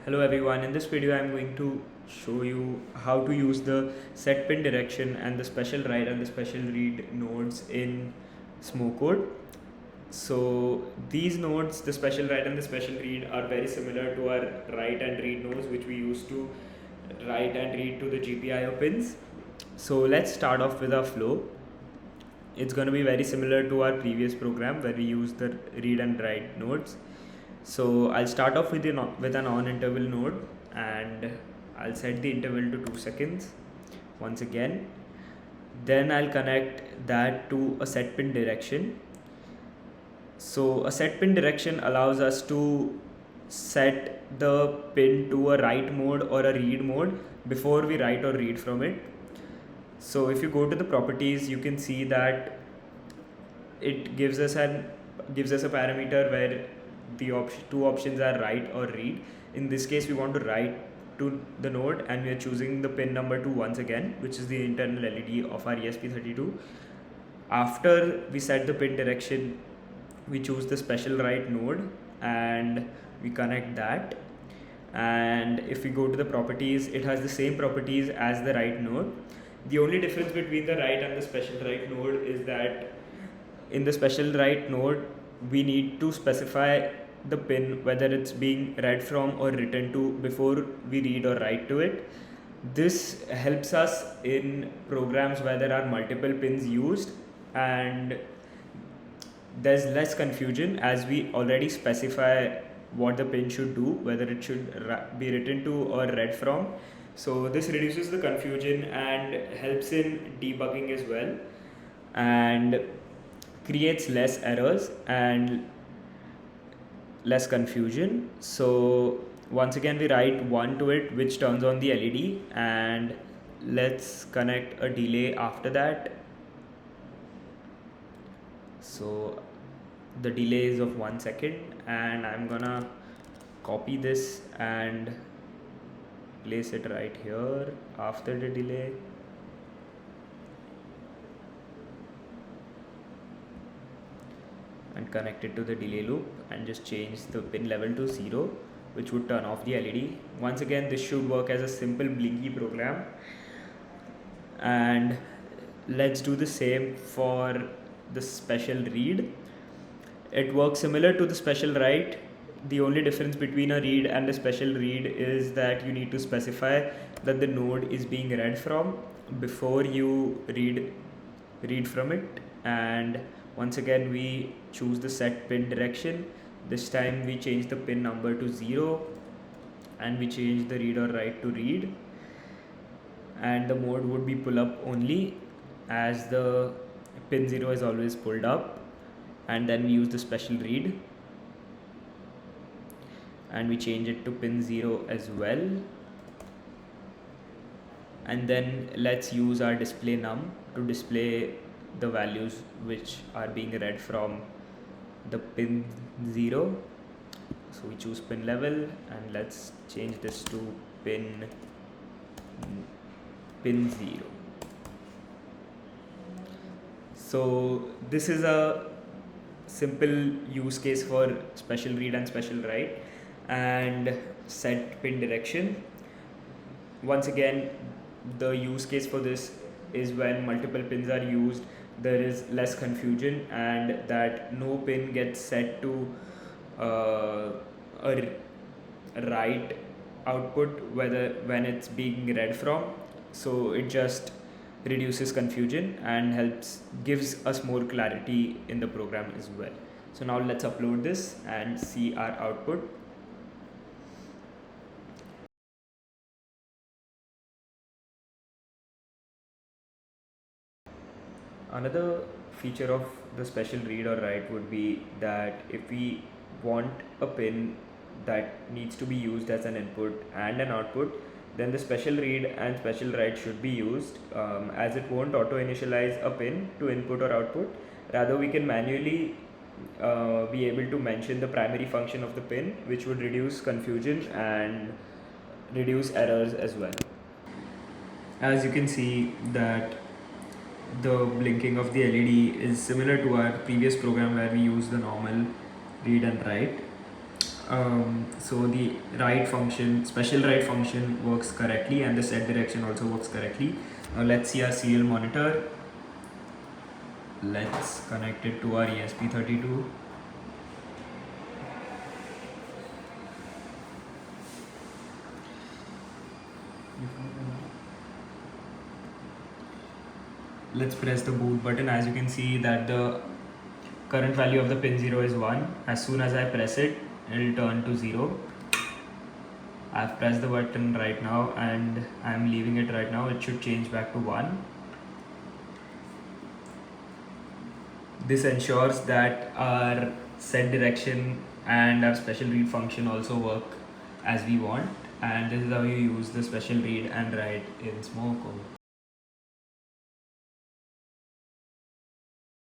Hello everyone, in this video I am going to show you how to use the set pin direction and the special write and the special read nodes in SmowCode. So these nodes, the special write and the special read, are very similar to our write and read nodes which we use to write and read to the GPIO pins. So let's start off with our flow. It's going to be very similar to our previous program where we use the read and write nodes. So I'll start off with an on interval node and I'll set the interval to 2 seconds once again. Then I'll connect that to a set pin direction. So a set pin direction allows us to set the pin to a write mode or a read mode before we write or read from it. So if you go to the properties, you can see that it gives us a parameter where the two options are write or read. In this case, we want to write to the node and we are choosing the pin number 2 once again, which is the internal LED of our ESP32. After we set the pin direction, we choose the special write node and we connect that. And if we go to the properties, it has the same properties as the write node. The only difference between the write and the special write node is that in the special write node, we need to specify the pin, whether it's being read from or written to, before we read or write to it. This helps us in programs where there are multiple pins used and there's less confusion as we already specify what the pin should do, whether it should be written to or read from. So this reduces the confusion and helps in debugging as well and creates less errors and less confusion. So once again we write 1 to it, which turns on the LED, and let's connect a delay after that. So the delay is of 1 second and I'm gonna copy this and place it right here after the delay. And connect it to the delay loop and just change the pin level to 0, which would turn off the LED. Once again, this should work as a simple blinky program. And let's do the same for the special read. It works similar to the special write. The only difference between a read and a special read is that you need to specify that the node is being read from before you read from it. And once again we choose the set pin direction. This time we change the pin number to 0 and we change the read or write to read, and the mode would be pull up only as the pin 0 is always pulled up. And then we use the special read and we change it to pin 0 as well. And then let's use our display num to display the values which are being read from the pin 0. So we choose pin level and let's change this to pin 0. So this is a simple use case for special read and special write and set pin direction. Once again, the use case for this is when multiple pins are used, there is less confusion and that no pin gets set to a write output when it's being read from. So it just reduces confusion and gives us more clarity in the program as well. So now let's upload this and see our output. Another feature of the special read or write would be that if we want a pin that needs to be used as an input and an output, then the special read and special write should be used, as it won't auto initialize a pin to input or output. Rather, we can manually be able to mention the primary function of the pin, which would reduce confusion and reduce errors as well. As you can see that the blinking of the LED is similar to our previous program where we use the normal read and write. So the write function, special write function works correctly, and the set direction also works correctly. Now let's see our serial monitor. Let's connect it to our ESP32. Let's press the boot button. As you can see that the current value of the pin 0 is 1. As soon as I press it, it will turn to 0. I've pressed the button right now and I'm leaving it right now. It should change back to 1. This ensures that our set direction and our special read function also work as we want, and this is how you use the special read and write in SmowCode.